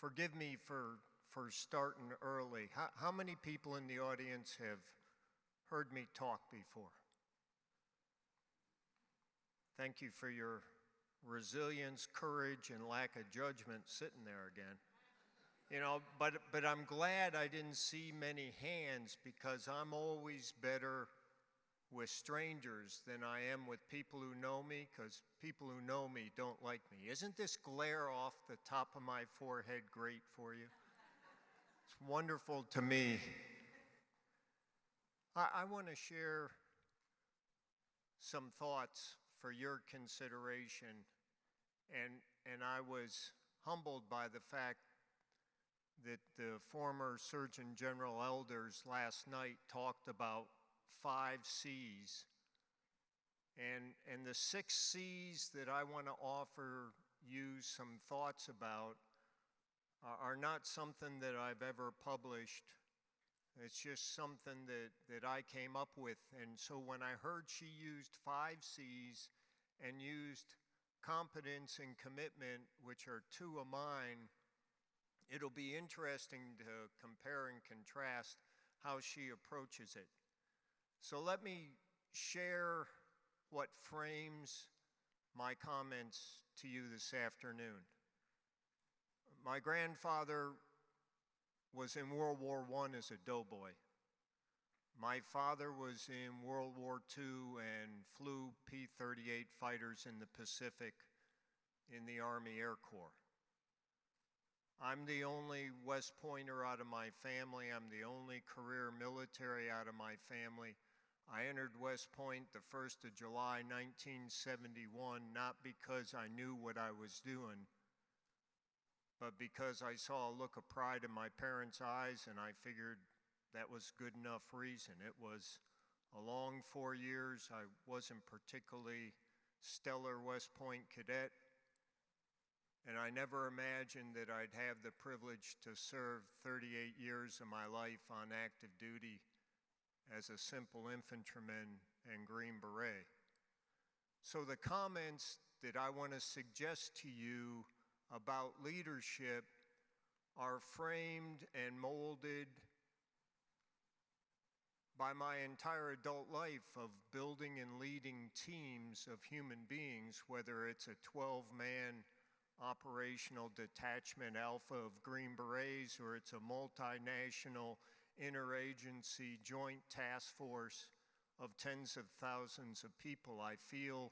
forgive me for starting early. How many people in the audience have heard me talk before? Thank you for your resilience, courage, and lack of judgment sitting there again. You know, but I'm glad I didn't see many hands, because I'm always better with strangers than I am with people who know me, because people who know me don't like me. Isn't this glare off the top of my forehead great for you? It's wonderful to me. I want to share some thoughts for your consideration, and I was humbled by the fact that the former Surgeon General elders last night talked about 5 C's. And the 6 C's that I want to offer you some thoughts about are not something that I've ever published. It's just something that I came up with. And so when I heard she used 5 C's and used competence and commitment, which are 2 of mine, it'll be interesting to compare and contrast how she approaches it. So let me share what frames my comments to you this afternoon. My grandfather was in World War I as a doughboy. My father was in World War II and flew P-38 fighters in the Pacific in the Army Air Corps. I'm the only West Pointer out of my family. I'm the only career military out of my family. I entered West Point the 1st of July, 1971, not because I knew what I was doing, but because I saw a look of pride in my parents' eyes, and I figured that was good enough reason. It was a long 4 years. I wasn't particularly stellar West Point cadet, and I never imagined that I'd have the privilege to serve 38 years of my life on active duty as a simple infantryman and Green Beret. So the comments that I want to suggest to you about leadership are framed and molded by my entire adult life of building and leading teams of human beings, whether it's a 12-man operational detachment alpha of Green Berets, or it's a multinational interagency joint task force of tens of thousands of people. I feel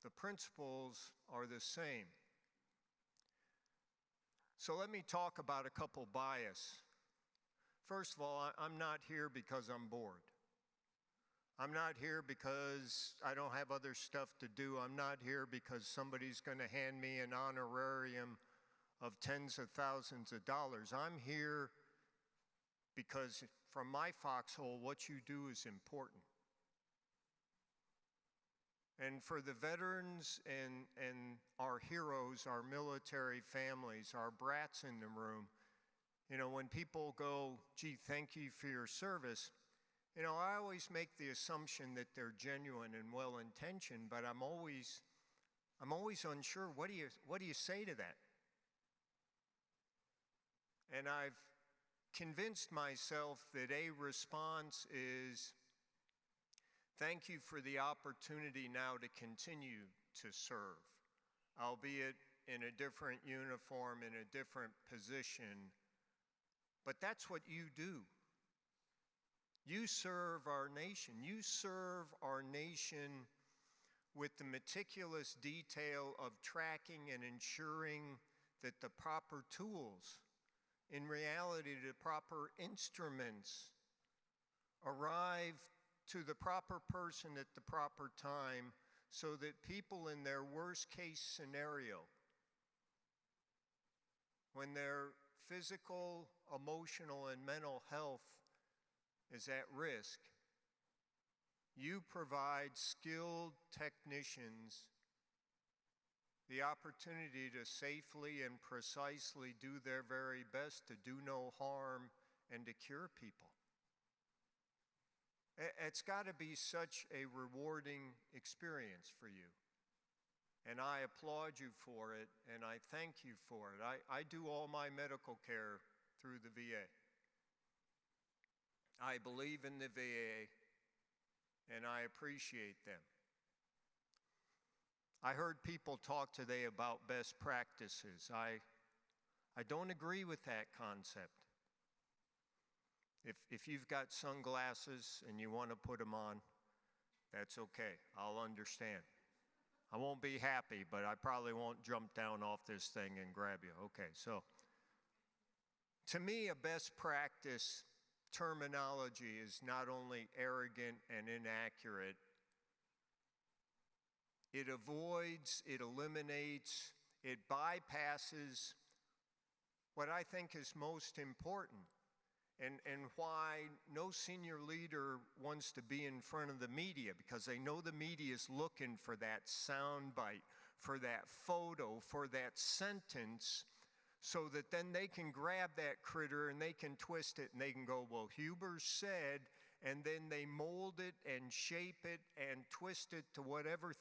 the principles are the same. So let me talk about a couple bias. First of all, I'm not here because I'm bored. I'm not here because I don't have other stuff to do. I'm not here because somebody's going to hand me an honorarium of tens of thousands of dollars. I'm here because from my foxhole, what you do is important. And for the veterans and our heroes, our military families, our brats in the room, you know, when people go, gee, thank you for your service, you know, I always make the assumption that they're genuine and well-intentioned, but I'm always unsure, what do you say to that? And I've convinced myself that a response is, thank you for the opportunity now to continue to serve, albeit in a different uniform, in a different position, but that's what you do. You serve our nation. You serve our nation with the meticulous detail of tracking and ensuring that the proper tools, in reality, the proper instruments, arrive to the proper person at the proper time, so that people in their worst case scenario, when their physical, emotional, and mental health is at risk, you provide skilled technicians the opportunity to safely and precisely do their very best to do no harm and to cure people. It's got to be such a rewarding experience for you. And I applaud you for it, and I thank you for it. I do all my medical care through the VA. I believe in the VA, and I appreciate them. I heard people talk today about best practices. I don't agree with that concept. If you've got sunglasses and you want to put them on, that's okay. I'll understand. I won't be happy, but I probably won't jump down off this thing and grab you. Okay, so to me, a best practice terminology is not only arrogant and inaccurate, it avoids, it eliminates, it bypasses what I think is most important. And why no senior leader wants to be in front of the media, because they know the media is looking for that sound bite, for that photo, for that sentence, so that then they can grab that critter and they can twist it and they can go, well, Huber said, and then they mold it and shape it and twist it to whatever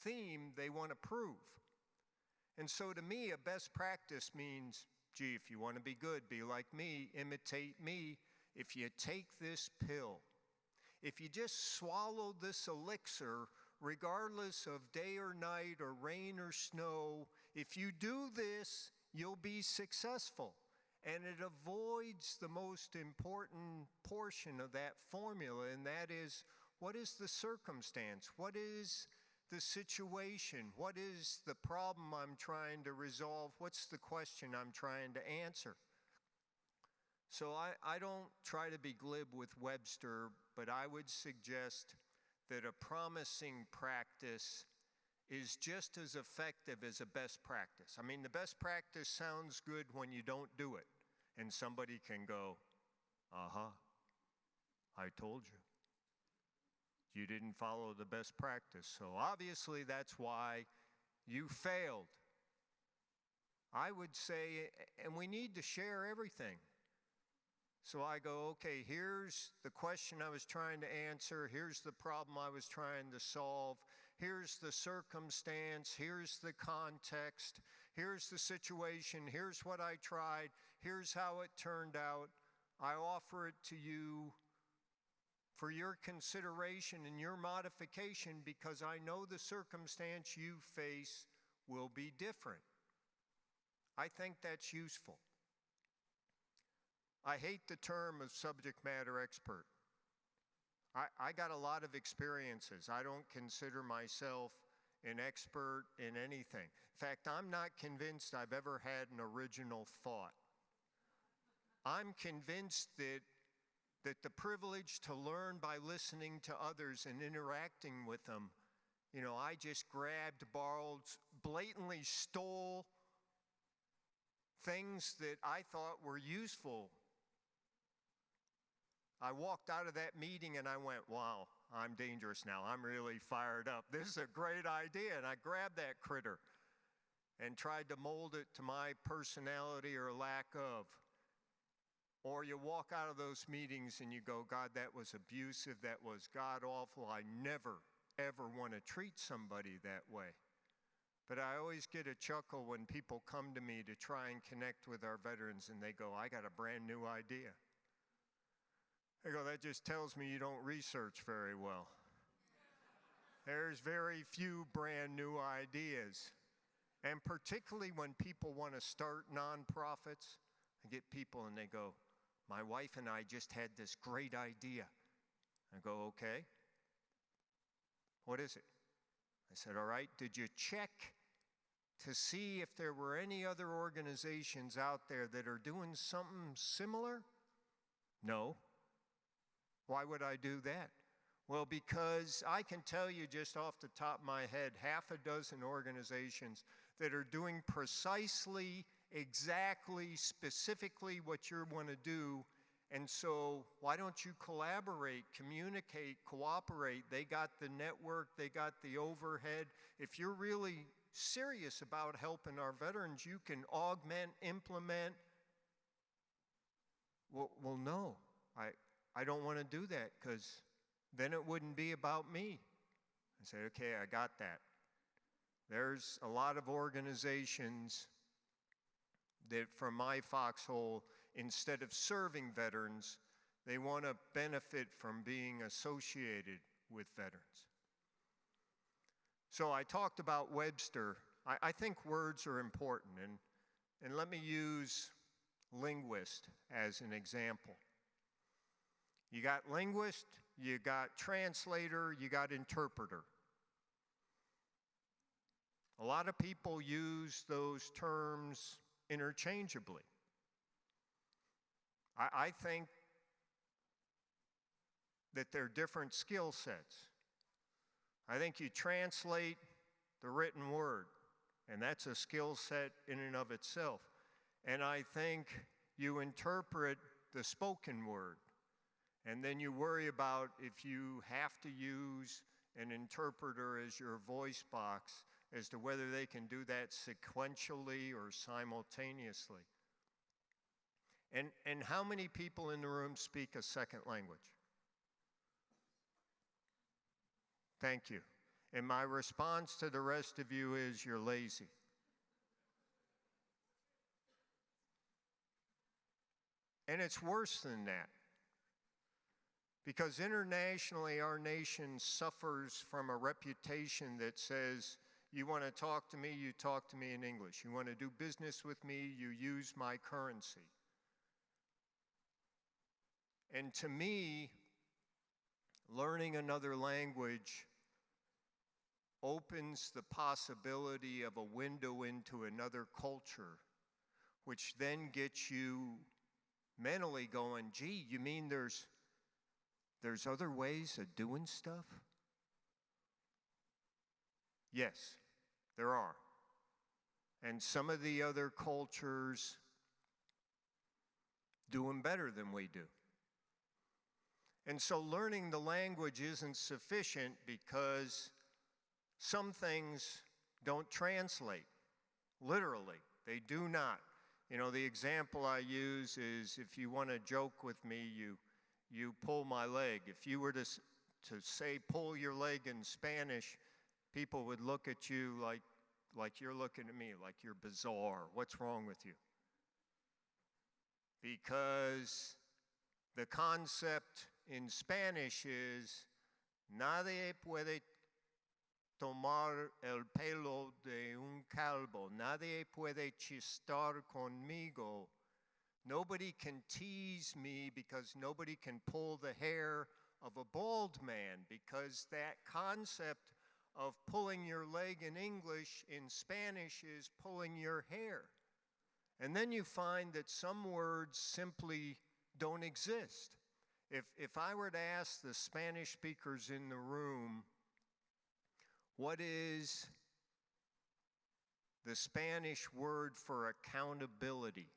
theme they want to prove. And so to me, a best practice means, gee, if you want to be good, be like me, imitate me. If you take this pill, if you just swallow this elixir, regardless of day or night or rain or snow, if you do this, you'll be successful. And it avoids the most important portion of that formula, and that is, what is the circumstance? What is the situation? What is the problem I'm trying to resolve? What's the question I'm trying to answer? So I don't try to be glib with Webster, but I would suggest that a promising practice is just as effective as a best practice. I mean, the best practice sounds good when you don't do it, and somebody can go, I told you. You didn't follow the best practice, so obviously that's why you failed. I would say, and we need to share everything. So I go, okay, here's the question I was trying to answer, here's the problem I was trying to solve, here's the circumstance, here's the context, here's the situation, here's what I tried, here's how it turned out. I offer it to you for your consideration and your modification, because I know the circumstance you face will be different. I think that's useful. I hate the term of subject matter expert. I got a lot of experiences. I don't consider myself an expert in anything. In fact, I'm not convinced I've ever had an original thought. I'm convinced that the privilege to learn by listening to others and interacting with them, I just grabbed, borrowed, blatantly stole things that I thought were useful. I walked out of that meeting and I went, wow, I'm dangerous now. I'm really fired up. This is a great idea. And I grabbed that critter and tried to mold it to my personality or lack of. Or you walk out of those meetings and you go, God, that was abusive, that was God-awful. I never, ever want to treat somebody that way. But I always get a chuckle when people come to me to try and connect with our veterans and they go, I got a brand new idea. I go, that just tells me you don't research very well. There's very few brand new ideas. And particularly when people want to start nonprofits, I get people and they go, my wife and I just had this great idea. I go, okay. What is it? I said, all right, did you check to see if there were any other organizations out there that are doing something similar? No. Why would I do that? Well, because I can tell you just off the top of my head, half a dozen organizations that are doing precisely, exactly, specifically what you want to do. And so why don't you collaborate, communicate, cooperate? They got the network, they got the overhead. If you're really serious about helping our veterans, you can augment, implement. Well, no, I don't want to do that, because then it wouldn't be about me. I say, okay, I got that. There's a lot of organizations that, from my foxhole, instead of serving veterans, they want to benefit from being associated with veterans. So I talked about Webster. I think words are important, and let me use linguist as an example. You got linguist, you got translator, you got interpreter. A lot of people use those terms interchangeably. I think that they're different skill sets. I think you translate the written word, and that's a skill set in and of itself. And I think you interpret the spoken word, and then you worry about if you have to use an interpreter as your voice box as to whether they can do that sequentially or simultaneously. And how many people in the room speak a second language? Thank you. And my response to the rest of you is you're lazy. And it's worse than that. Because internationally, our nation suffers from a reputation that says, you want to talk to me, you talk to me in English. You want to do business with me, you use my currency. And to me, learning another language opens the possibility of a window into another culture, which then gets you mentally going, gee, you mean there's other ways of doing stuff? Yes, there are. And some of the other cultures do them better than we do. And so learning the language isn't sufficient because some things don't translate, literally. They do not. You know, the example I use is if you want to joke with me, you pull my leg. If you were to say pull your leg in Spanish, people would look at you like you're looking at me, like you're bizarre. What's wrong with you? Because the concept in Spanish is nadie puede tomar el pelo de un calvo. Nadie puede chistar conmigo. Nobody can tease me because nobody can pull the hair of a bald man, because that concept of pulling your leg in English, in Spanish, is pulling your hair. And then you find that some words simply don't exist. If I were to ask the Spanish speakers in the room, what is the Spanish word for accountability?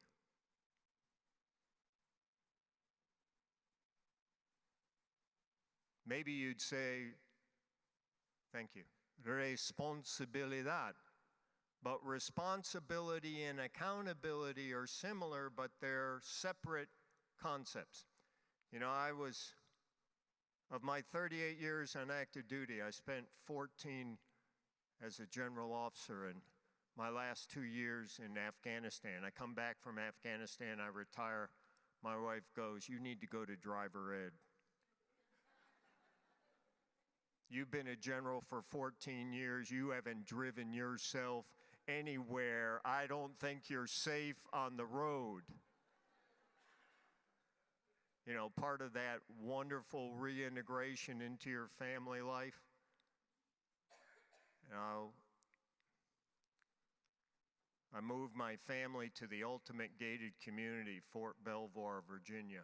Maybe you'd say, thank you, responsabilidad. But responsibility and accountability are similar, but they're separate concepts. You know, of my 38 years on active duty, I spent 14 as a general officer, and my last 2 years in Afghanistan. I come back from Afghanistan, I retire. My wife goes, you need to go to driver ed. You've been a general for 14 years. You haven't driven yourself anywhere. I don't think you're safe on the road. You know, part of that wonderful reintegration into your family life. You know, I moved my family to the ultimate gated community, Fort Belvoir, Virginia,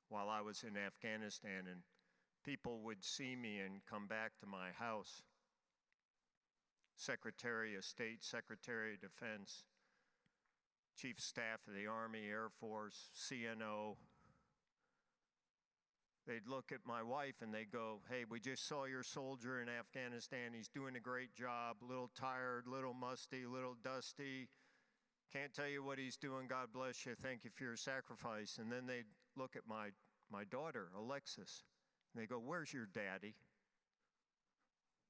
while I was in Afghanistan, and people would see me and come back to my house. Secretary of State, Secretary of Defense, Chief of Staff of the Army, Air Force, CNO. They'd look at my wife and they'd go, hey, we just saw your soldier in Afghanistan. He's doing a great job, a little tired, a little musty, a little dusty. Can't tell you what he's doing. God bless you. Thank you for your sacrifice. And then they'd look at my daughter, Alexis, and they go, where's your daddy?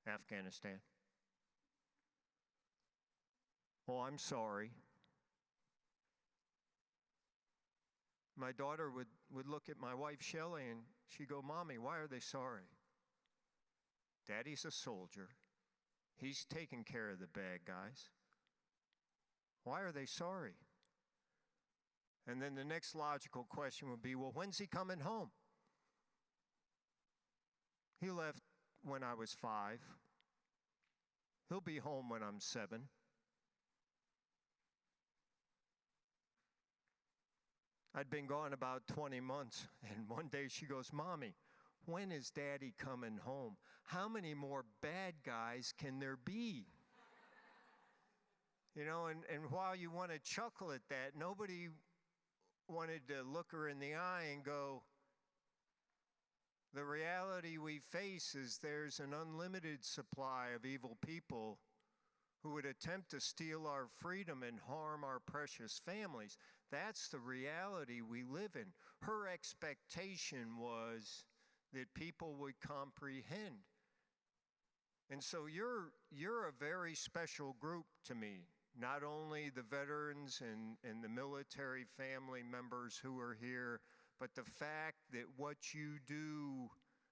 Afghanistan. Oh, I'm sorry. My daughter would look at my wife, Shelley, and she'd go, Mommy, why are they sorry? Daddy's a soldier. He's taking care of the bad guys. Why are they sorry? And then the next logical question would be, well, when's he coming home? He left when I was 5. He'll be home when I'm 7. I'd been gone about 20 months, and one day she goes, Mommy, when is Daddy coming home? How many more bad guys can there be? You know, and while you want to chuckle at that, nobody wanted to look her in the eye and go, the reality we face is there's an unlimited supply of evil people who would attempt to steal our freedom and harm our precious families. That's the reality we live in. Her expectation was that people would comprehend. And so you're a very special group to me. Not only the veterans and the military family members who are here, but the fact that what you do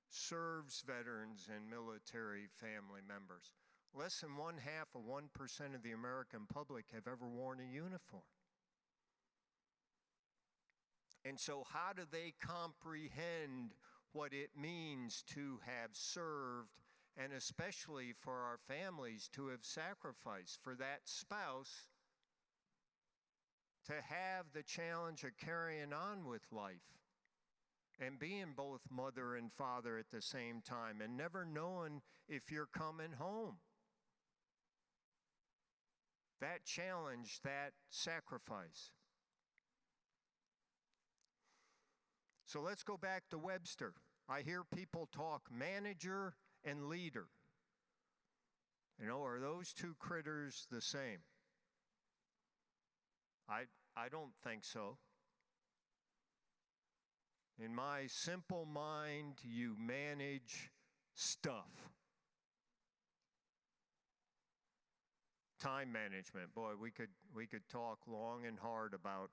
serves veterans and military family members. Less than 0.5% of the American public have ever worn a uniform. And so how do they comprehend what it means to have served, and especially for our families to have sacrificed, for that spouse to have the challenge of carrying on with life and being both mother and father at the same time and never knowing if you're coming home? That challenge, that sacrifice. So let's go back to Webster. I hear people talk manager and leader. You know, are those two critters the same? I don't think so. In my simple mind, you manage stuff. Time management. Boy, we could talk long and hard about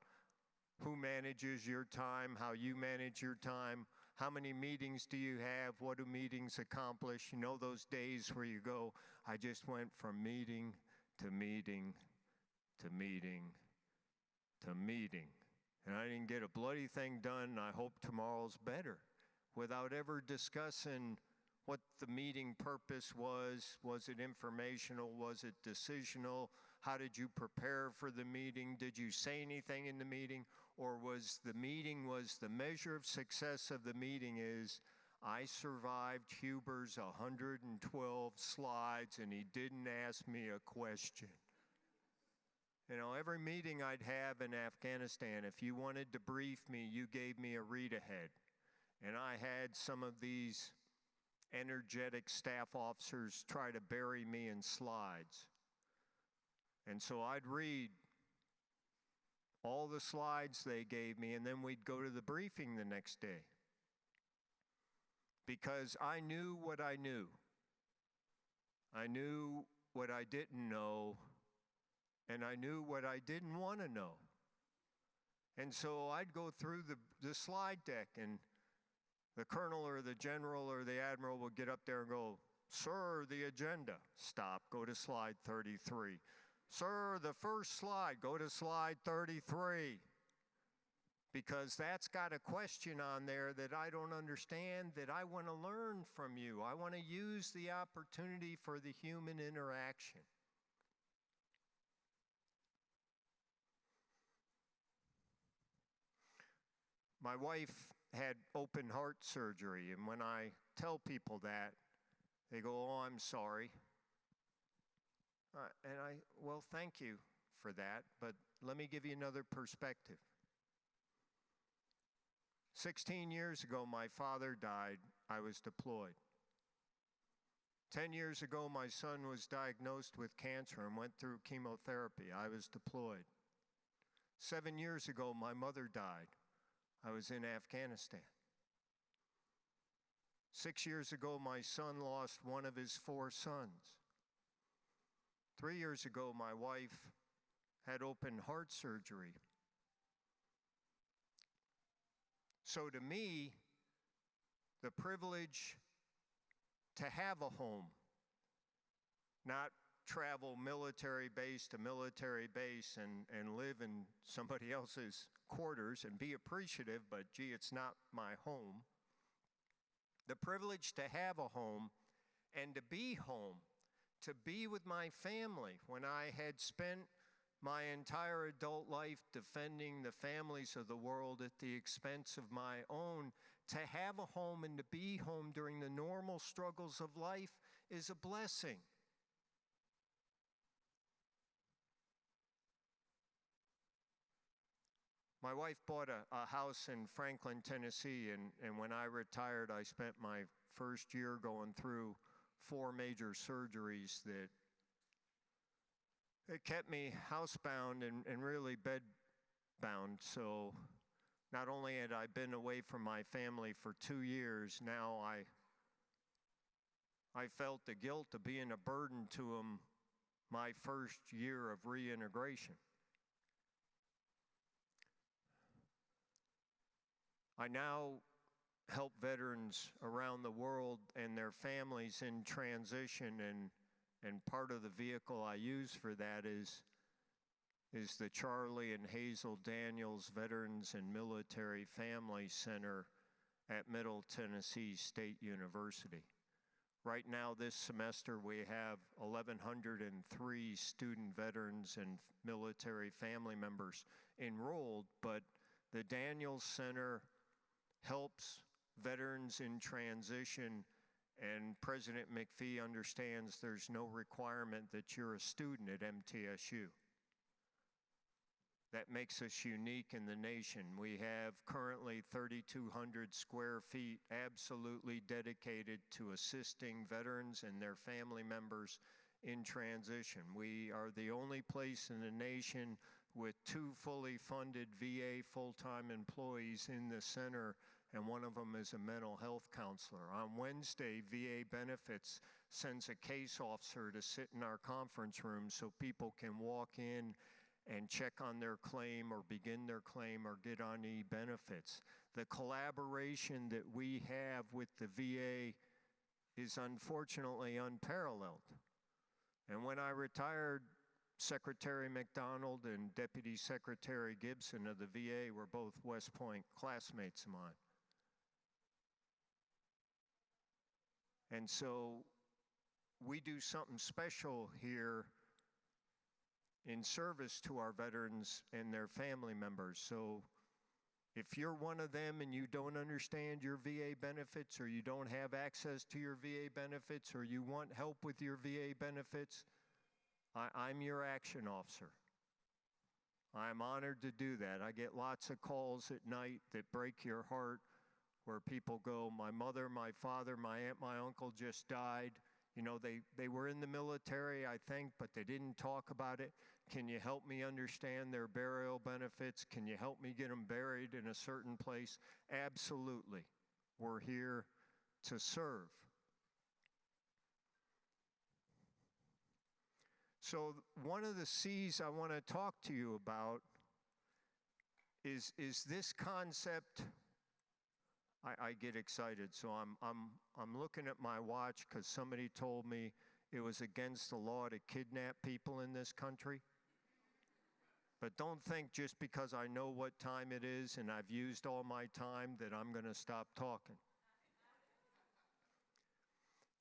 who manages your time, how you manage your time, how many meetings do you have, what do meetings accomplish? You know those days where you go, I just went from meeting to meeting to meeting to meeting, and I didn't get a bloody thing done, and I hope tomorrow's better, without ever discussing what the meeting purpose was. Was it informational? Was it decisional? How did you prepare for the meeting? Did you say anything in the meeting? Or was the measure of success of the meeting is, I survived Huber's 112 slides and he didn't ask me a question. You know, every meeting I'd have in Afghanistan, if you wanted to brief me, you gave me a read ahead. And I had some of these energetic staff officers try to bury me in slides. And so I'd read all the slides they gave me, and then we'd go to the briefing the next day. Because I knew what I knew. I knew what I didn't know, and I knew what I didn't want to know. And so I'd go through the slide deck, and the colonel or the general or the admiral would get up there and go, Sir, the agenda. Stop, go to slide 33. Sir, the first slide, go to slide 33. Because that's got a question on there that I don't understand, that I want to learn from you. I want to use the opportunity for the human interaction. My wife had open heart surgery, and when I tell people that, they go, oh, I'm sorry. Well, thank you for that, but let me give you another perspective. 16 years ago, my father died. I was deployed. 10 years ago, my son was diagnosed with cancer and went through chemotherapy. I was deployed. 7 years ago, my mother died. I was in Afghanistan. 6 years ago, my son lost one of his 4 sons. 3 years ago, my wife had open heart surgery. So to me, the privilege to have a home, not travel military base to military base and live in somebody else's quarters and be appreciative, but gee, it's not my home. The privilege to have a home and to be home, to be with my family when I had spent my entire adult life defending the families of the world at the expense of my own. To have a home and to be home during the normal struggles of life is a blessing. My wife bought a house in Franklin, Tennessee, and when I retired, I spent my first year going through 4 major surgeries that it kept me housebound and really bedbound. So not only had I been away from my family for 2 years, now I felt the guilt of being a burden to them my first year of reintegration. I now help veterans around the world and their families in transition, and part of the vehicle I use for that is the Charlie and Hazel Daniels Veterans and Military Family Center at Middle Tennessee State University. Right now, this semester, we have 1,103 student veterans and military family members enrolled, but the Daniels Center helps veterans in transition, and President McPhee understands there's no requirement that you're a student at MTSU. That makes us unique in the nation. We have currently 3,200 square feet absolutely dedicated to assisting veterans and their family members in transition. We are the only place in the nation with 2 fully funded VA full-time employees in the center, and one of them is a mental health counselor. On Wednesday, VA Benefits sends a case officer to sit in our conference room so people can walk in and check on their claim or begin their claim or get on e-benefits. The collaboration that we have with the VA is unfortunately unparalleled. And when I retired, Secretary McDonald and Deputy Secretary Gibson of the VA were both West Point classmates of mine. And so we do something special here in service to our veterans and their family members. So if you're one of them and you don't understand your VA benefits, or you don't have access to your VA benefits, or you want help with your VA benefits, I'm your action officer. I'm honored to do that. I get lots of calls at night that break your heart, where people go, my mother, my father, my aunt, my uncle just died. You know, they were in the military, I think, but they didn't talk about it. Can you help me understand their burial benefits? Can you help me get them buried in a certain place? Absolutely. We're here to serve. So one of the C's I want to talk to you about is this concept. I get excited, so I'm looking at my watch because somebody told me it was against the law to kidnap people in this country. But don't think just because I know what time it is and I've used all my time that I'm going to stop talking.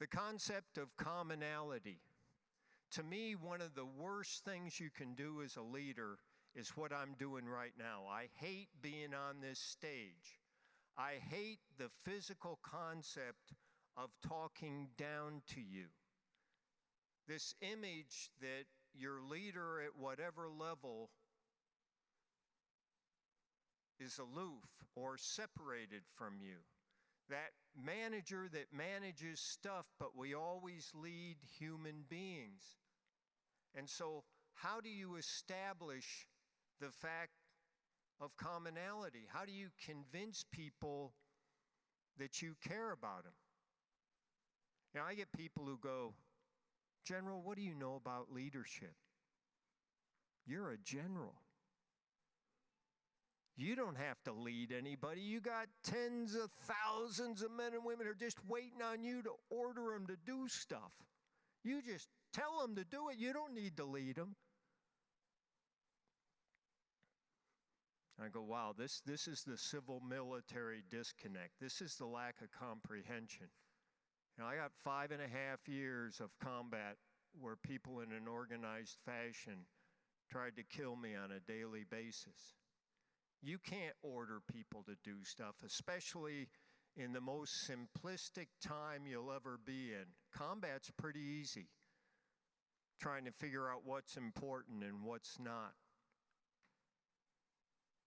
The concept of commonality. To me, one of the worst things you can do as a leader is what I'm doing right now. I hate being on this stage. I hate the physical concept of talking down to you. This image that your leader at whatever level is aloof or separated from you. That manager that manages stuff, but we always lead human beings. And so how do you establish the fact of commonality? How do you convince people that you care about them? Now, I get people who go, General, what do you know about leadership? You're a general. You don't have to lead anybody. You got tens of thousands of men and women who are just waiting on you to order them to do stuff. You just tell them to do it. You don't need to lead them. I go, wow, this is the civil-military disconnect. This is the lack of comprehension. You know, I got 5.5 years of combat where people in an organized fashion tried to kill me on a daily basis. You can't order people to do stuff, especially in the most simplistic time you'll ever be in. Combat's pretty easy, trying to figure out what's important and what's not.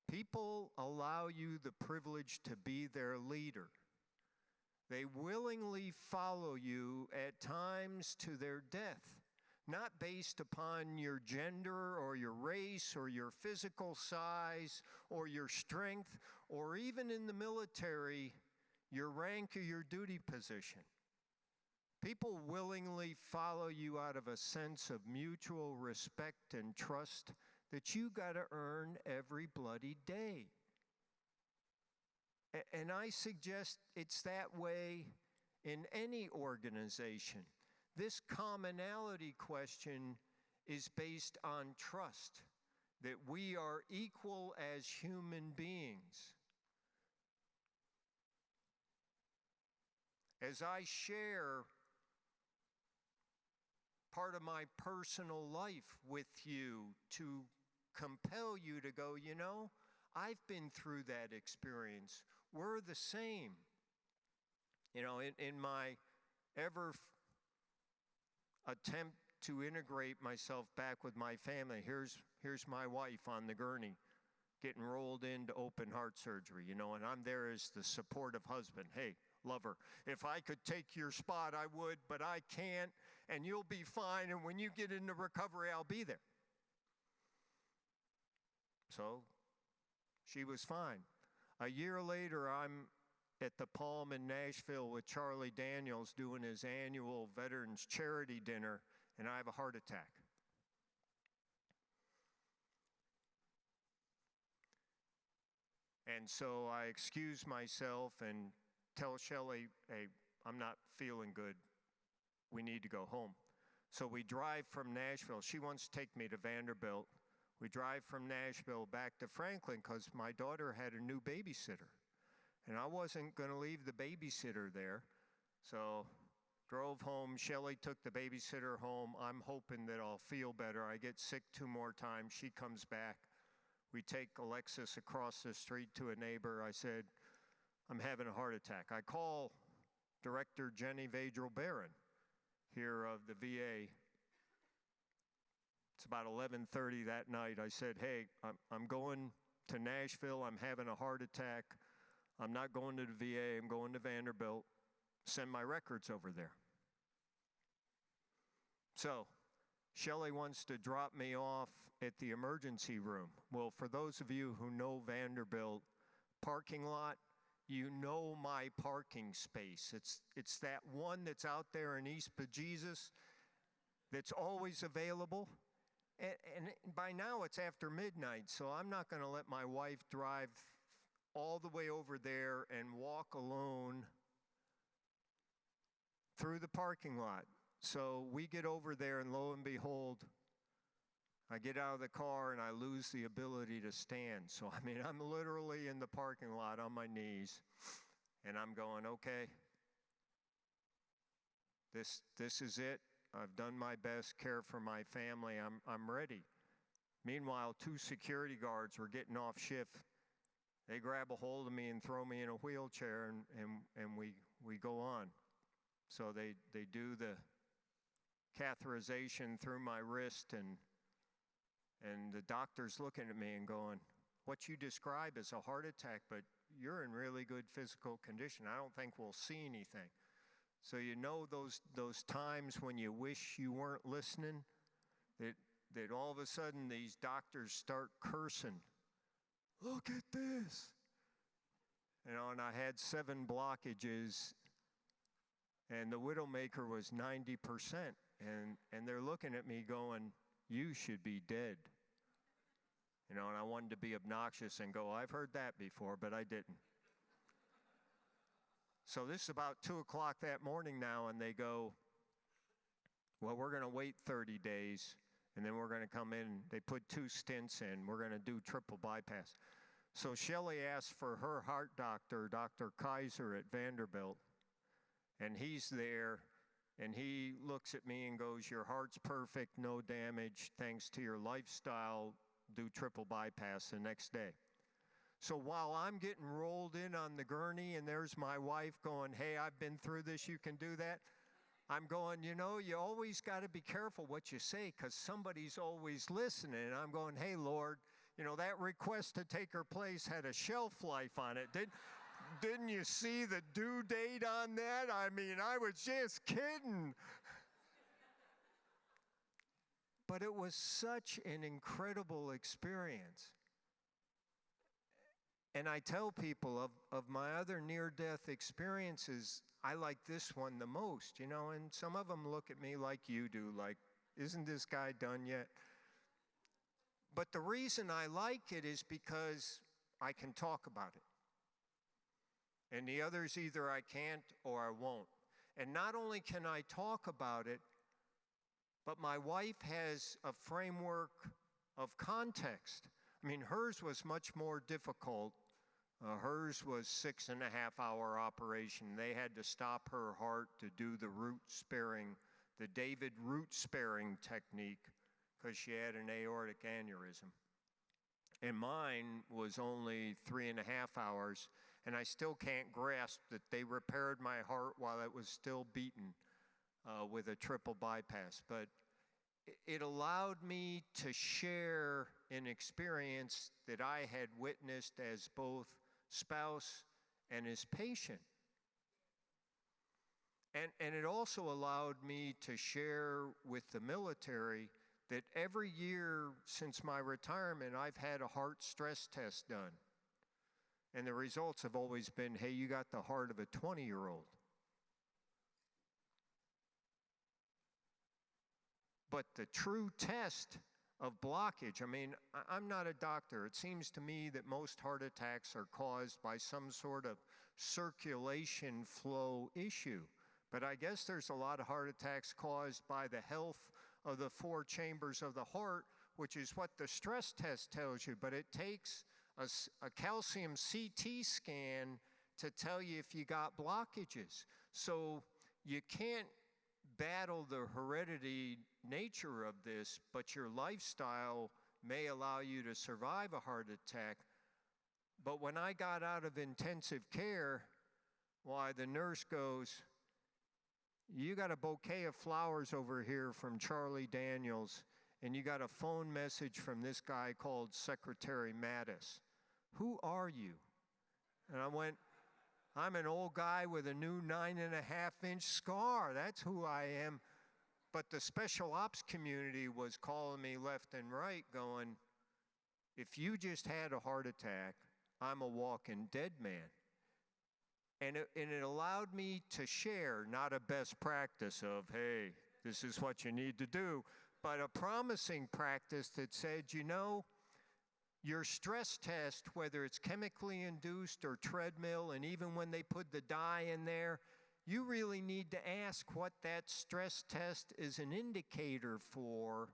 People allow you the privilege to be their leader. They willingly follow you at times to their death, not based upon your gender or your race or your physical size or your strength, or even in the military, your rank or your duty position. People willingly follow you out of a sense of mutual respect and trust that you got to earn every bloody day. And I suggest it's that way in any organization. This commonality question is based on trust, that we are equal as human beings. As I share part of my personal life with you to compel you to go, you know, I've been through that experience. We're the same. You know, in my attempt to integrate myself back with my family, here's my wife on the gurney getting rolled into open heart surgery, you know, and I'm there as the supportive husband. Hey, love her. If I could take your spot, I would, but I can't, and you'll be fine, and when you get into recovery, I'll be there. So she was fine. A year later, I'm at the Palm in Nashville with Charlie Daniels doing his annual Veterans Charity Dinner, and I have a heart attack. And so I excuse myself and tell Shelley, hey, I'm not feeling good. We need to go home. So we drive from Nashville. She wants to take me to Vanderbilt. We drive from Nashville back to Franklin because my daughter had a new babysitter. And I wasn't going to leave the babysitter there. So drove home. Shelley took the babysitter home. I'm hoping that I'll feel better. I get sick 2 more times. She comes back. We take Alexis across the street to a neighbor. I said, I'm having a heart attack. I call Director Jenny Vadril-Barron here of the VA. It's about 11:30 that night. I said, hey, I'm going to Nashville. I'm having a heart attack. I'm not going to the VA. I'm going to Vanderbilt. Send my records over there. So Shelley wants to drop me off at the emergency room. Well, for those of you who know Vanderbilt parking lot, you know my parking space. It's that one that's out there in East Bejesus that's always available. And by now it's after midnight, so I'm not going to let my wife drive all the way over there and walk alone through the parking lot. So we get over there, and lo and behold, I get out of the car and I lose the ability to stand. So, I mean, I'm literally in the parking lot on my knees, and I'm going, okay, this is it. I've done my best, care for my family. I'm ready. Meanwhile, 2 security guards were getting off shift. They grab a hold of me and throw me in a wheelchair, and we go on. So they do the catheterization through my wrist, and the doctor's looking at me and going, what you describe is a heart attack, but you're in really good physical condition. I don't think we'll see anything. So you know those times when you wish you weren't listening, that all of a sudden these doctors start cursing. Look at this. You know, and I had 7 blockages, and the widowmaker was 90%. And they're looking at me going, you should be dead. And I wanted to be obnoxious and go, I've heard that before, but I didn't. So this is about 2 o'clock that morning now, and they go, well, we're going to wait 30 days, and then we're going to come in. They put 2 stents in. We're going to do triple bypass. So Shelley asked for her heart doctor, Dr. Kaiser at Vanderbilt, and he's there, and he looks at me and goes, your heart's perfect, no damage, thanks to your lifestyle, do triple bypass the next day. So while I'm getting rolled in on the gurney and there's my wife going, hey, I've been through this, you can do that, I'm going, you always got to be careful what you say because somebody's always listening. And I'm going, hey, Lord, that request to take her place had a shelf life on it. Didn't you see the due date on that? I mean, I was just kidding. But it was such an incredible experience. And I tell people of my other near-death experiences, I like this one the most, and some of them look at me like you do, like, isn't this guy done yet? But the reason I like it is because I can talk about it. And the others, either I can't or I won't. And not only can I talk about it, but my wife has a framework of context. I mean, hers was much more difficult. Hers was 6.5-hour operation. They had to stop her heart to do the the David root sparing technique, because she had an aortic aneurysm. And mine was only 3.5 hours, and I still can't grasp that they repaired my heart while it was still beating with a triple bypass. But it allowed me to share an experience that I had witnessed as both spouse and as patient. And it also allowed me to share with the military that every year since my retirement, I've had a heart stress test done. And the results have always been, hey, you got the heart of a 20-year-old. But the true test of blockage, I mean, I'm not a doctor. It seems to me that most heart attacks are caused by some sort of circulation flow issue. But I guess there's a lot of heart attacks caused by the health of the 4 chambers of the heart, which is what the stress test tells you. But it takes a calcium CT scan to tell you if you got blockages. So you can't battle the heredity nature of this, but your lifestyle may allow you to survive a heart attack. But when I got out of intensive care, why, the nurse goes, you got a bouquet of flowers over here from Charlie Daniels, and you got a phone message from this guy called Secretary Mattis. Who are you? And I went, I'm an old guy with a new 9.5-inch scar. That's who I am. But the special ops community was calling me left and right going, if you just had a heart attack, I'm a walking dead man. And it allowed me to share, not a best practice of, hey, this is what you need to do, but a promising practice that said, your stress test, whether it's chemically induced or treadmill, and even when they put the dye in there, you really need to ask what that stress test is an indicator for.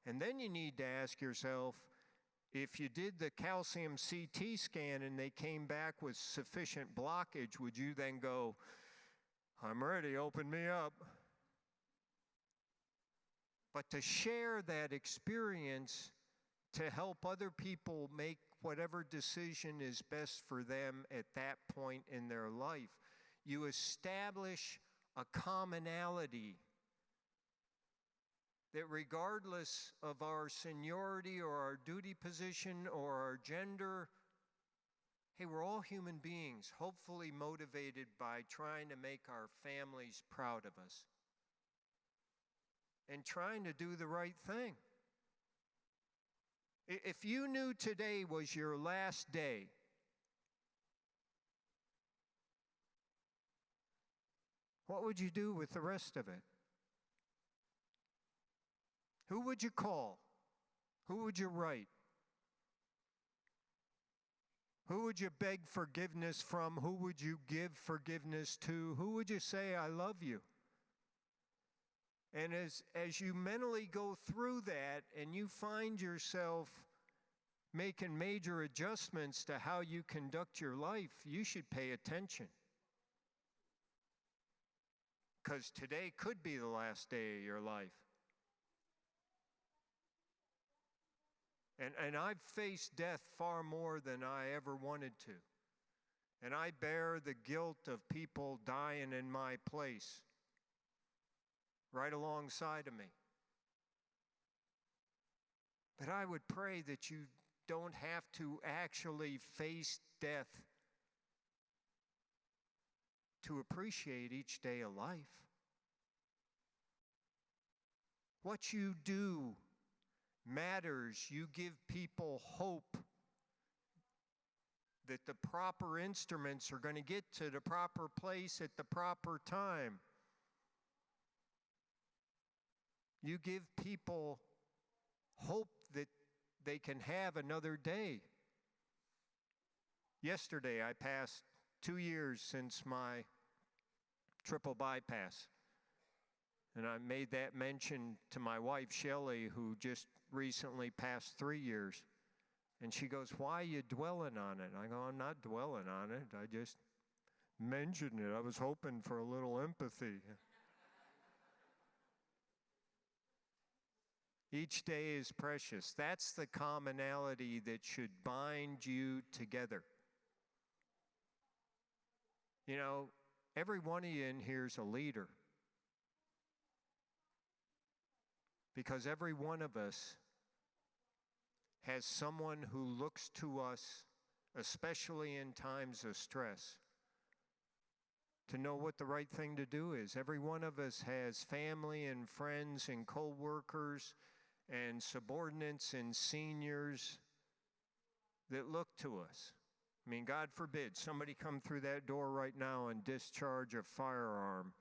And then you need to ask yourself, if you did the calcium CT scan and they came back with sufficient blockage, would you then go, I'm ready, open me up? But to share that experience to help other people make whatever decision is best for them at that point in their life, you establish a commonality that regardless of our seniority or our duty position or our gender, hey, we're all human beings, hopefully motivated by trying to make our families proud of us and trying to do the right thing. If you knew today was your last day, what would you do with the rest of it? Who would you call? Who would you write? Who would you beg forgiveness from? Who would you give forgiveness to? Who would you say, I love you? And as you mentally go through that and you find yourself making major adjustments to how you conduct your life, you should pay attention. Because today could be the last day of your life. And I've faced death far more than I ever wanted to. And I bear the guilt of people dying in my place, right alongside of me. But I would pray that you don't have to actually face death to appreciate each day of life. What you do matters. You give people hope that the proper instruments are going to get to the proper place at the proper time. You give people hope that they can have another day. Yesterday, I passed 2 years since my triple bypass. And I made that mention to my wife, Shelley, who just recently passed 3 years. And she goes, why are you dwelling on it? I go, I'm not dwelling on it. I just mentioned it. I was hoping for a little empathy. Each day is precious. That's the commonality that should bind you together. You know, every one of you in here is a leader. Because every one of us has someone who looks to us, especially in times of stress, to know what the right thing to do is. Every one of us has family and friends and co-workers and subordinates and seniors that look to us. I mean, God forbid, somebody come through that door right now and discharge a firearm.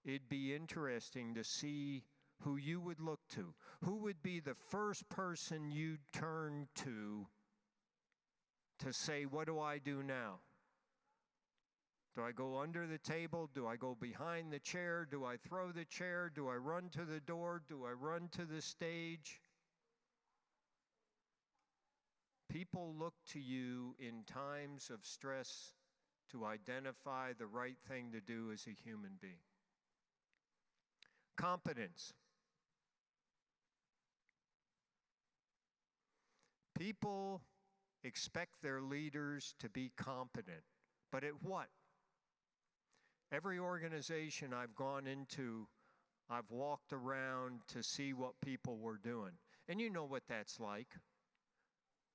It'd be interesting to see who you would look to. Who would be the first person you'd turn to say, what do I do now? Do I go under the table? Do I go behind the chair? Do I throw the chair? Do I run to the door? Do I run to the stage? People look to you in times of stress to identify the right thing to do as a human being. Competence. People expect their leaders to be competent, but at what? Every organization I've gone into, I've walked around to see what people were doing. And you know what that's like.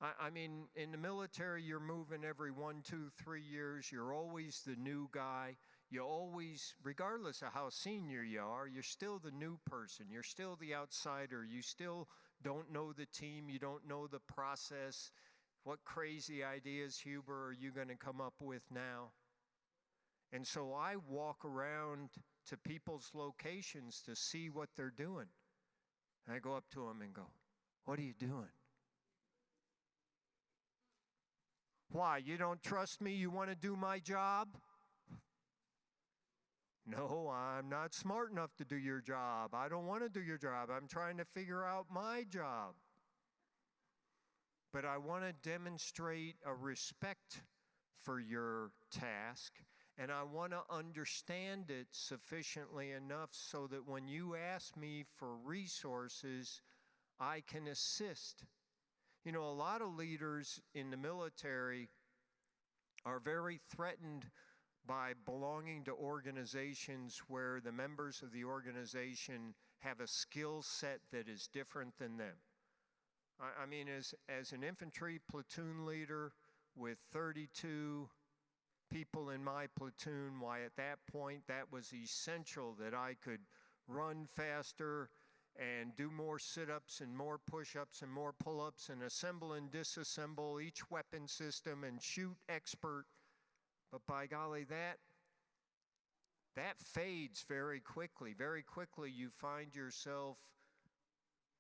I mean, in the military, you're moving every 1, 2, 3 years. You're always the new guy. You always, regardless of how senior you are, you're still the new person. You're still the outsider. You still don't know the team. You don't know the process. What crazy ideas, Huber, are you going to come up with now? And so I walk around to people's locations to see what they're doing. And I go up to them and go, what are you doing? Why, you don't trust me? You want to do my job? No, I'm not smart enough to do your job. I don't want to do your job. I'm trying to figure out my job. But I want to demonstrate a respect for your task, and I want to understand it sufficiently enough so that when you ask me for resources, I can assist. You know, a lot of leaders in the military are very threatened by belonging to organizations where the members of the organization have a skill set that is different than them. I mean, as an infantry platoon leader with 32 people in my platoon, why at that point that was essential that I could run faster and do more sit-ups and more push-ups and more pull-ups and assemble and disassemble each weapon system and shoot expert. But by golly, that fades very quickly. Very quickly you find yourself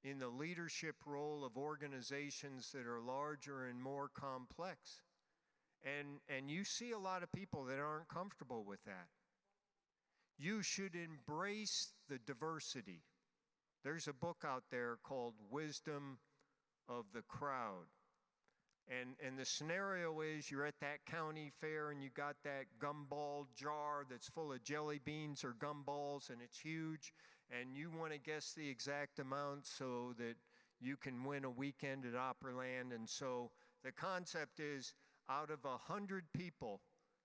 in the leadership role of organizations that are larger and more complex. And you see a lot of people that aren't comfortable with that. You should embrace the diversity. There's a book out there called Wisdom of the Crowd. And the scenario is you're at that county fair and you got that gumball jar that's full of jelly beans or gumballs and it's huge, and you want to guess the exact amount so that you can win a weekend at Opryland. And so the concept is, out of 100 people,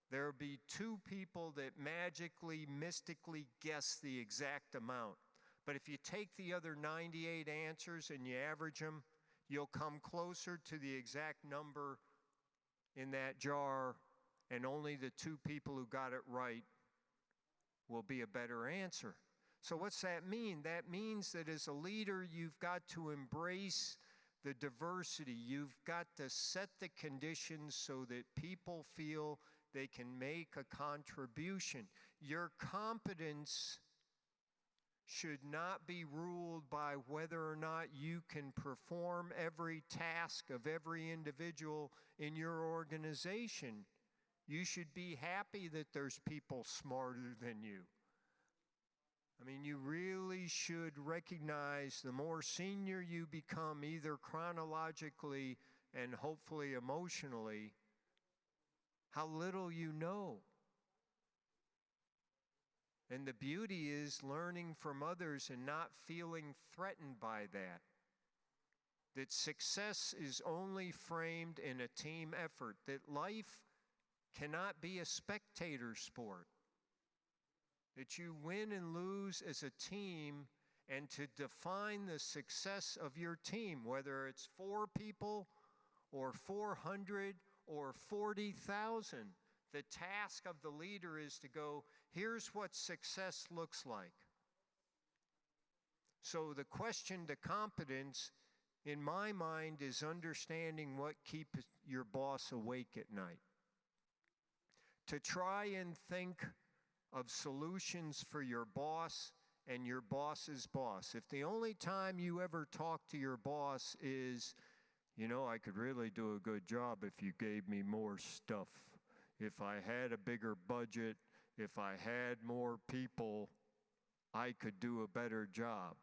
there'll be 2 people that magically, mystically guess the exact amount. But if you take the other 98 answers and you average them, you'll come closer to the exact number in that jar, and only the 2 people who got it right will be a better answer. So what's that mean? That means that as a leader, you've got to embrace the diversity. You've got to set the conditions so that people feel they can make a contribution. Your competence should not be ruled by whether or not you can perform every task of every individual in your organization. You should be happy that there's people smarter than you. I mean, you really should recognize the more senior you become, either chronologically and hopefully emotionally, how little you know. And the beauty is learning from others and not feeling threatened by that. That success is only framed in a team effort. That life cannot be a spectator sport. That you win and lose as a team, and to define the success of your team, whether it's 4 people or 400 or 40,000. The task of the leader is to go, here's what success looks like. So the question to competence, in my mind, is understanding what keeps your boss awake at night. To try and think of solutions for your boss and your boss's boss. If the only time you ever talk to your boss is, you know, I could really do a good job if you gave me more stuff. If I had a bigger budget, if I had more people, I could do a better job.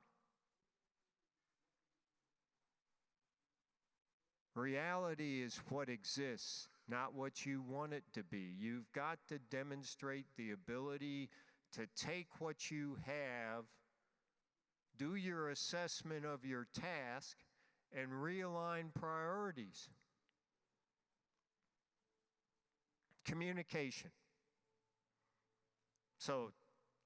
Reality is what exists, not what you want it to be. You've got to demonstrate the ability to take what you have, do your assessment of your task, and realign priorities. Communication. So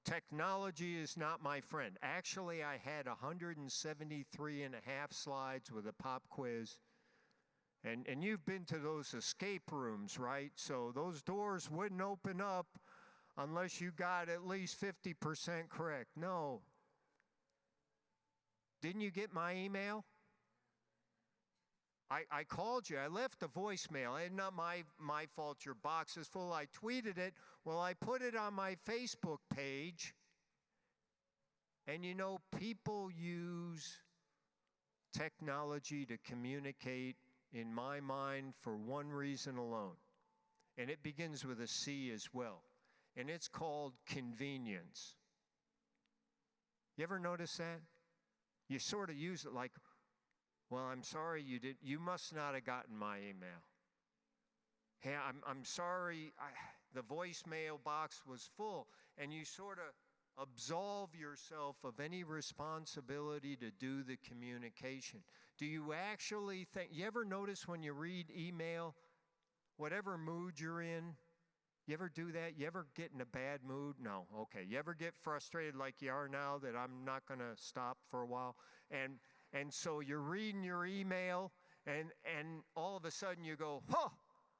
technology is not my friend. Actually, I had 173 and a half slides with a pop quiz. And you've been to those escape rooms, right? So those doors wouldn't open up unless you got at least 50% correct. No. Didn't you get my email? I called you. I left a voicemail. It's not my fault your box is full. I tweeted it. Well, I put it on my Facebook page. And you know, people use technology to communicate, in my mind, for one reason alone. And it begins with a C as well. And it's called convenience. You ever notice that? You sort of use it like, well, I'm sorry you must not have gotten my email. Hey, I'm sorry, the voicemail box was full. And you sort of absolve yourself of any responsibility to do the communication. Do you actually think, you ever notice when you read email, whatever mood you're in, you ever do that? You ever get in a bad mood? No, okay. You ever get frustrated like you are now that I'm not going to stop for a while? And so you're reading your email, and all of a sudden you go, huh,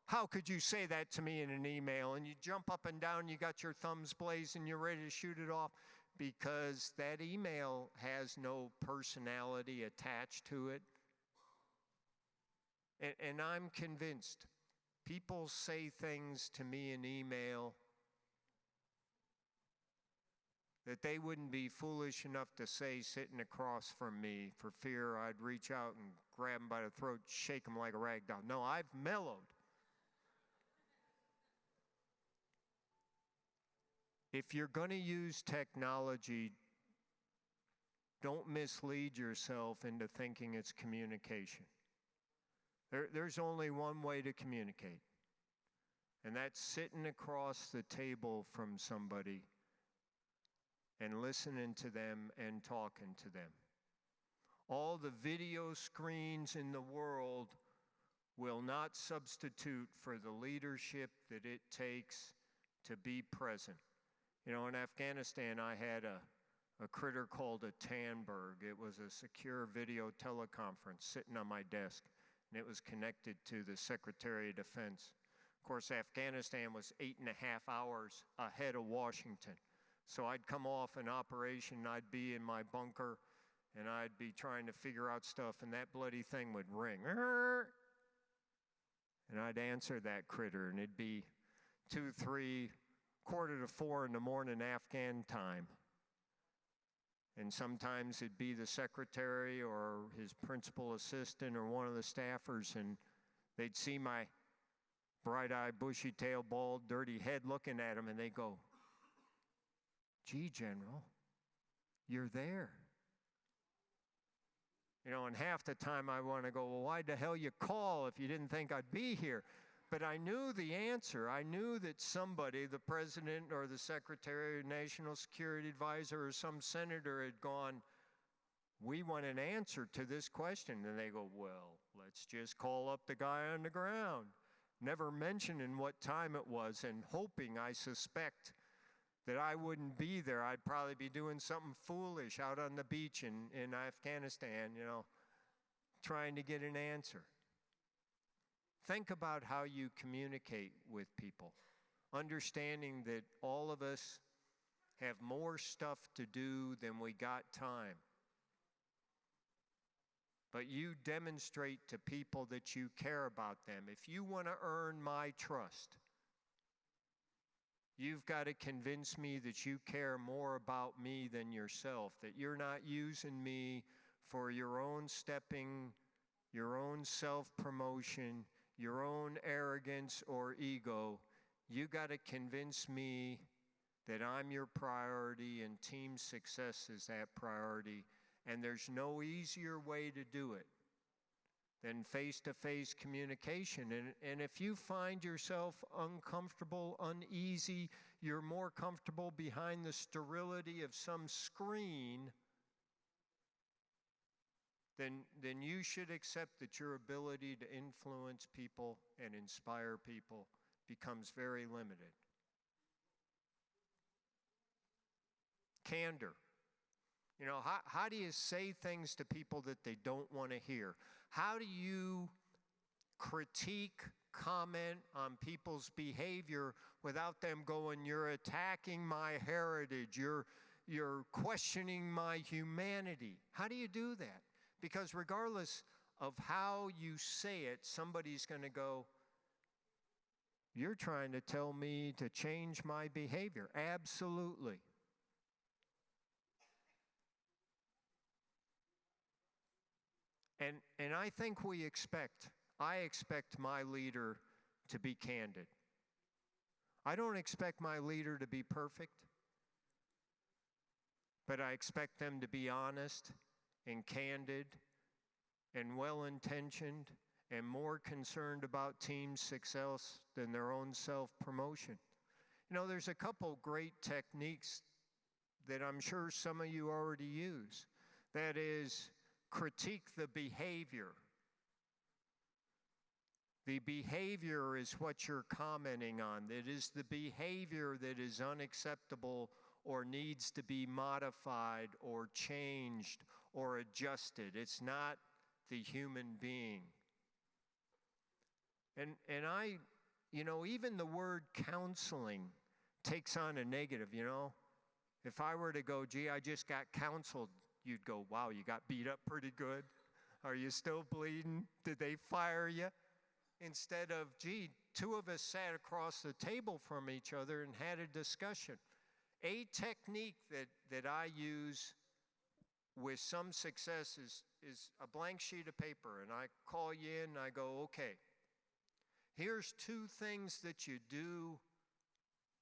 how could you say that to me in an email? And you jump up and down, you got your thumbs blazing, you're ready to shoot it off, because that email has no personality attached to it. And I'm convinced people say things to me in email that they wouldn't be foolish enough to say sitting across from me, for fear I'd reach out and grab them by the throat, shake them like a rag doll. No, I've mellowed. if you're going to use technology, don't mislead yourself into thinking it's communication. There's only one way to communicate, and that's sitting across the table from somebody and listening to them and talking to them. All the video screens in the world will not substitute for the leadership that it takes to be present. You know, in Afghanistan, I had a critter called a Tanberg. It was a secure video teleconference sitting on my desk, and it was connected to the Secretary of Defense. Of course, Afghanistan was 8.5 hours ahead of Washington. So I'd come off an operation, I'd be in my bunker, and I'd be trying to figure out stuff, and that bloody thing would ring. And I'd answer that critter, and it'd be 2, 3, quarter to 4 in the morning Afghan time. And sometimes it'd be the secretary or his principal assistant or one of the staffers, and they'd see my bright-eyed, bushy-tailed, bald, dirty head looking at him, and they'd go, "Gee, General, you're there." You know, and half the time I want to go, "Well, why the hell you call if you didn't think I'd be here?" But I knew the answer. I knew that somebody, the president or the secretary or national security advisor or some senator had gone, "We want an answer to this question." And they go, "Well, let's just call up the guy on the ground." Never mentioning what time it was and hoping, I suspect, that I wouldn't be there. I'd probably be doing something foolish out on the beach in Afghanistan, you know, trying to get an answer. Think about how you communicate with people, understanding that all of us have more stuff to do than we got time. But you demonstrate to people that you care about them. If you want to earn my trust, you've got to convince me that you care more about me than yourself, that you're not using me for your own stepping, your own self-promotion, your own arrogance or ego. You got to convince me that I'm your priority and team success is that priority, and there's no easier way to do it than face-to-face communication. And if you find yourself uncomfortable, uneasy, you're more comfortable behind the sterility of some screen, then you should accept that your ability to influence people and inspire people becomes very limited. Candor. You know, how do you say things to people that they don't want to hear? How do you critique, comment on people's behavior without them going, "You're attacking my heritage, you're questioning my humanity"? How do you do that? Because regardless of how you say it, somebody's going to go, "You're trying to tell me to change my behavior." Absolutely. And I think I expect my leader to be candid. I don't expect my leader to be perfect, but I expect them to be honest and candid and well-intentioned and more concerned about team success than their own self-promotion. You know, there's a couple great techniques that I'm sure some of you already use. That is, critique the behavior. The behavior is what you're commenting on. It is the behavior that is unacceptable or needs to be modified or changed or adjusted. It's not the human being. And I, you know, even the word counseling takes on a negative, you know. If I were to go, "Gee, I just got counseled," you'd go, "Wow, you got beat up pretty good? Are you still bleeding? Did they fire you?" Instead of, "Gee, two of us sat across the table from each other and had a discussion." A technique that I use with some success is a blank sheet of paper, and I call you in and I go, "Okay, here's 2 things that you do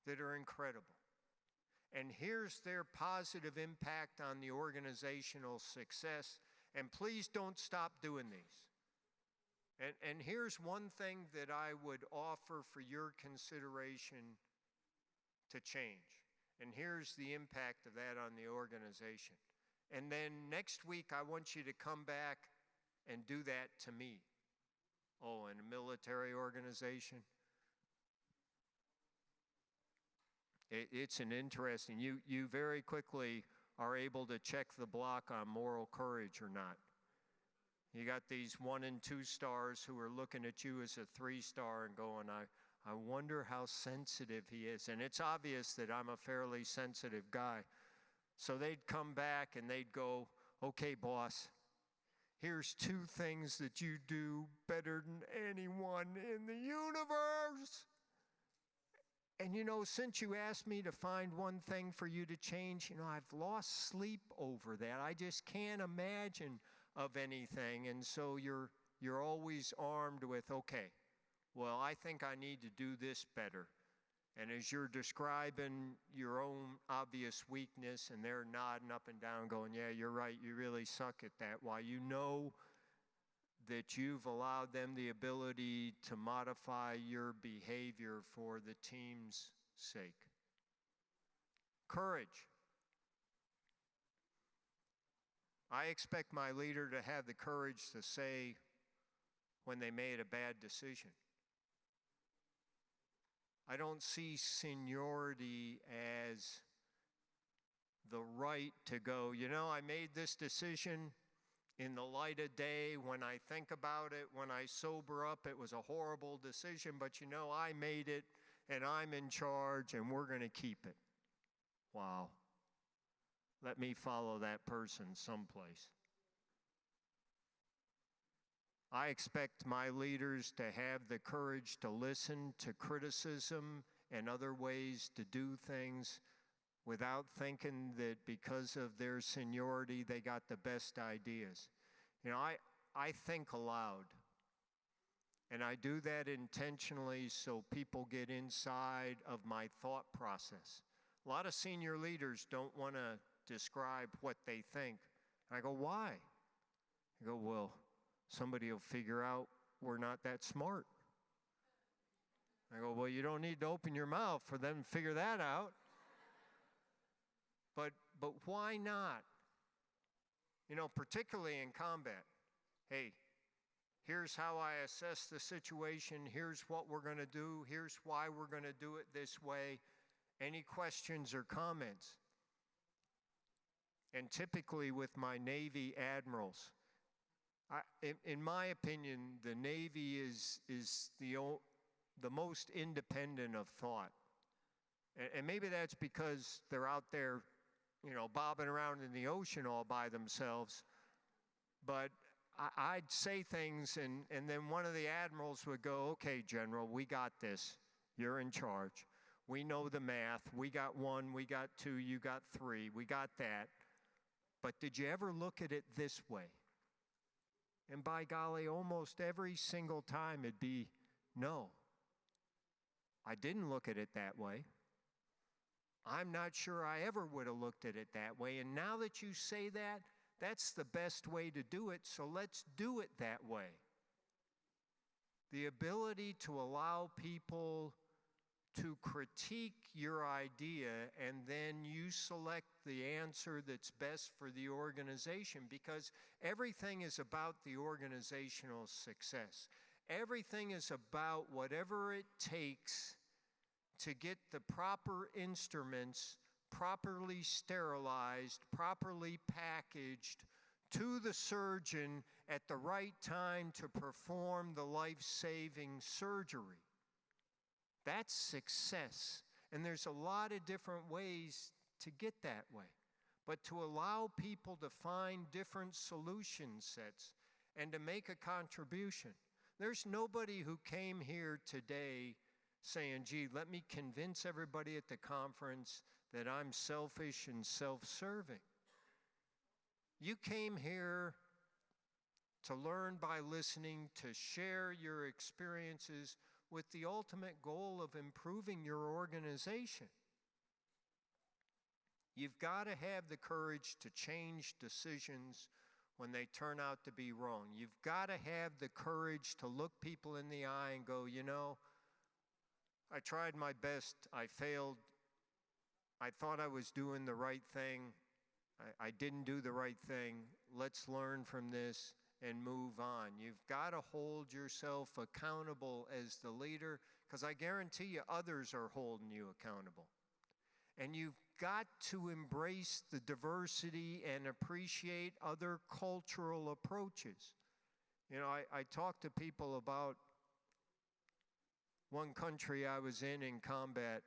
that are incredible. And here's their positive impact on the organizational success. And please don't stop doing these. And here's one thing that I would offer for your consideration to change. And here's the impact of that on the organization. And then next week, I want you to come back and do that to me. Oh, in a military organization? It's an interesting, you very quickly are able to check the block on moral courage or not. You got these 1 and 2 stars who are looking at you as a 3-star and going, I wonder how sensitive he is. And it's obvious that I'm a fairly sensitive guy. So they'd come back and they'd go, okay, boss, here's 2 things that you do better than anyone in the universe. And since you asked me to find one thing for you to change, I've lost sleep over that. I just can't imagine of anything. And so you're always armed with, okay, well, I think I need to do this better. And as you're describing your own obvious weakness, and they're nodding up and down going, yeah, you're right, you really suck at that, while you know that you've allowed them the ability to modify your behavior for the team's sake. Courage. I expect my leader to have the courage to say when they made a bad decision. I don't see seniority as the right to go, I made this decision in the light of day. When I think about it, when I sober up, it was a horrible decision, but I made it, and I'm in charge, and we're going to keep it. Wow. Let me follow that person someplace. I expect my leaders to have the courage to listen to criticism and other ways to do things without thinking that because of their seniority, they got the best ideas. I think aloud. And I do that intentionally so people get inside of my thought process. A lot of senior leaders don't want to describe what they think. I go, why? I go, well, somebody will figure out we're not that smart. I go, well, you don't need to open your mouth for them to figure that out. But why not? Particularly in combat. Hey, here's how I assess the situation. Here's what we're going to do. Here's why we're going to do it this way. Any questions or comments? And typically with my Navy admirals, in my opinion, the Navy is the most independent of thought. And maybe that's because they're out there, bobbing around in the ocean all by themselves. But I'd say things, and then one of the admirals would go, okay, General, we got this. You're in charge. We know the math. We got 1, we got 2, you got 3. We got that. But did you ever look at it this way? And by golly, almost every single time it'd be, no, I didn't look at it that way. I'm not sure I ever would have looked at it that way. And now that you say that, that's the best way to do it, so let's do it that way. The ability to allow people to critique your idea, and then you select the answer that's best for the organization, because everything is about the organizational success. Everything is about whatever it takes to get the proper instruments properly sterilized, properly packaged to the surgeon at the right time to perform the life-saving surgery. That's success. And there's a lot of different ways to get that way. But to allow people to find different solution sets and to make a contribution. There's nobody who came here today saying, gee, let me convince everybody at the conference that I'm selfish and self-serving. You came here to learn by listening, to share your experiences with the ultimate goal of improving your organization. You've got to have the courage to change decisions when they turn out to be wrong. You've got to have the courage to look people in the eye and go, you know, I tried my best, I failed, I thought I was doing the right thing, I didn't do the right thing, let's learn from this and move on. You've got to hold yourself accountable as the leader, because I guarantee you others are holding you accountable. And you've got to embrace the diversity and appreciate other cultural approaches. You know, I talk to people about one country I was in combat,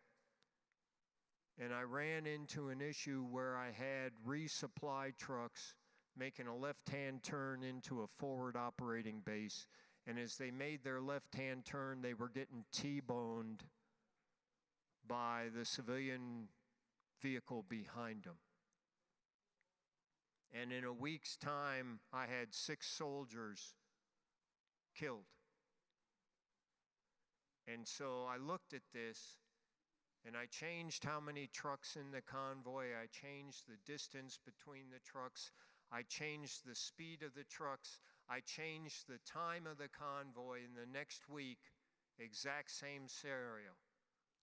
and I ran into an issue where I had resupply trucks making a left-hand turn into a forward operating base. And as they made their left-hand turn, they were getting T-boned by the civilian vehicle behind them. And in a week's time, I had 6 soldiers killed. And so I looked at this, and I changed how many trucks in the convoy, I changed the distance between the trucks, I changed the speed of the trucks, I changed the time of the convoy. In the next week, exact same scenario.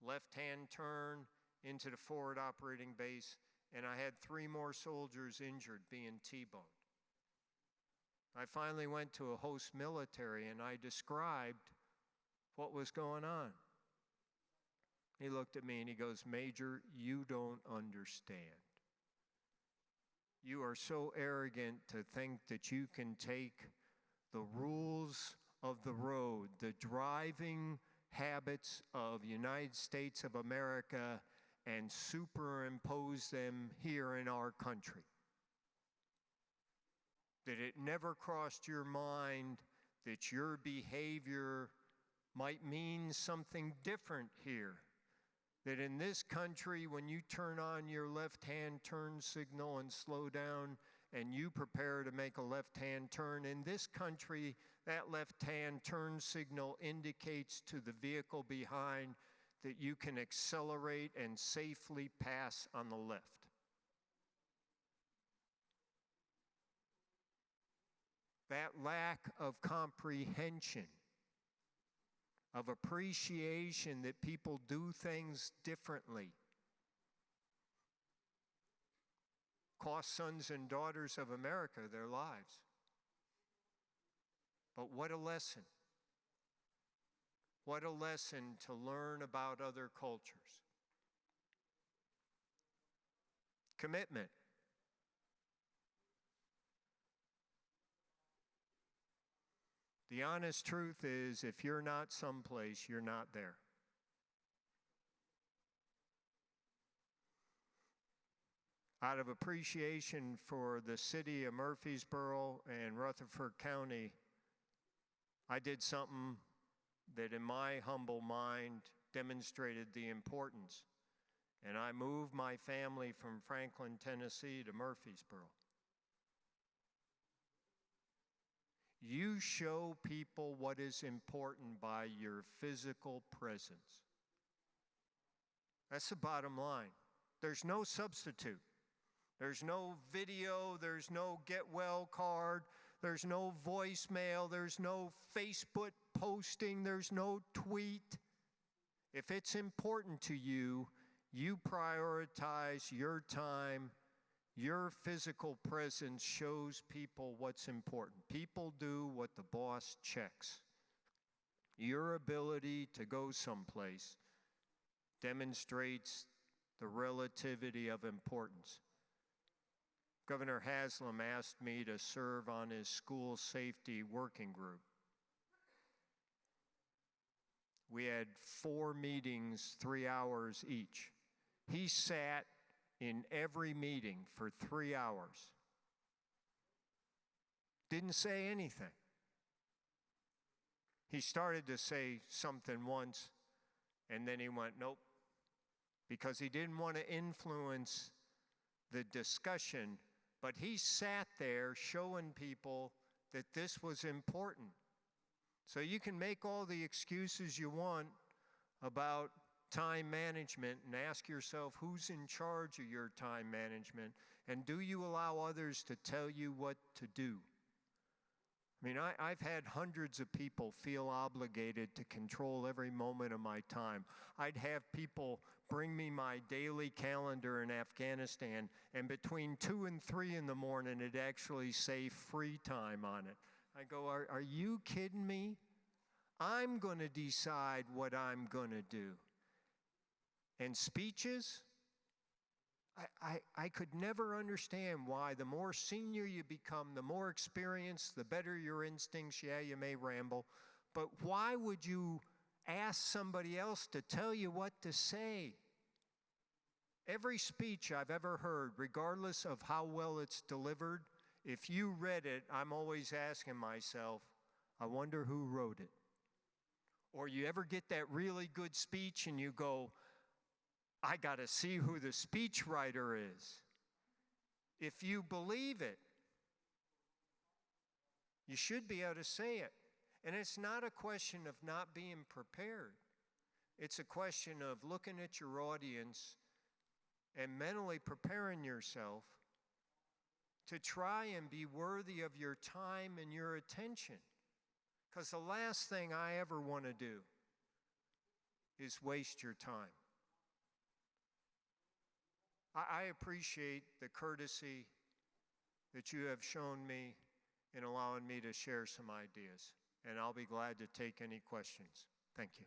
Left-hand turn into the forward operating base, and I had 3 more soldiers injured being T-boned. I finally went to a host military and I described what was going on. He looked at me and he goes, "Major, you don't understand. You are so arrogant to think that you can take the rules of the road, the driving habits of United States of America, and superimpose them here in our country. That it never crossed your mind that your behavior might mean something different here. That in this country, when you turn on your left-hand turn signal and slow down, and you prepare to make a left-hand turn, in this country, that left-hand turn signal indicates to the vehicle behind that you can accelerate and safely pass on the left." That lack of comprehension, of appreciation that people do things differently, cost sons and daughters of America their lives. But what a lesson. What a lesson to learn about other cultures. Commitment. The honest truth is, if you're not someplace, you're not there. Out of appreciation for the city of Murfreesboro and Rutherford County, I did something that in my humble mind demonstrated the importance. And I moved my family from Franklin, Tennessee to Murfreesboro. You show people what is important by your physical presence. That's the bottom line. There's no substitute. There's no video, there's no get well card, there's no voicemail, there's no Facebook posting, there's no tweet. If it's important to you, you prioritize your time. Your physical presence shows people what's important. People do what the boss checks. Your ability to go someplace demonstrates the relativity of importance. Governor Haslam asked me to serve on his school safety working group. We had 4 meetings, 3 hours each. He sat in every meeting for 3 hours. Didn't say anything. He started to say something once, and then he went, nope, because he didn't want to influence the discussion, but he sat there showing people that this was important. So you can make all the excuses you want about time management and ask yourself who's in charge of your time management, and do you allow others to tell you what to do? I mean, I've had hundreds of people feel obligated to control every moment of my time. I'd have people bring me my daily calendar in Afghanistan, and between 2 and 3 in the morning, it'd actually say free time on it. I go, are you kidding me? I'm going to decide what I'm going to do. And speeches, I could never understand why the more senior you become, the more experienced, the better your instincts. Yeah, you may ramble, but why would you ask somebody else to tell you what to say? Every speech I've ever heard, regardless of how well it's delivered, if you read it, I'm always asking myself, I wonder who wrote it. Or you ever get that really good speech and you go, I got to see who the speechwriter is. If you believe it, you should be able to say it. And it's not a question of not being prepared. It's a question of looking at your audience and mentally preparing yourself to try and be worthy of your time and your attention. Because the last thing I ever want to do is waste your time. I appreciate the courtesy that you have shown me in allowing me to share some ideas, and I'll be glad to take any questions. Thank you.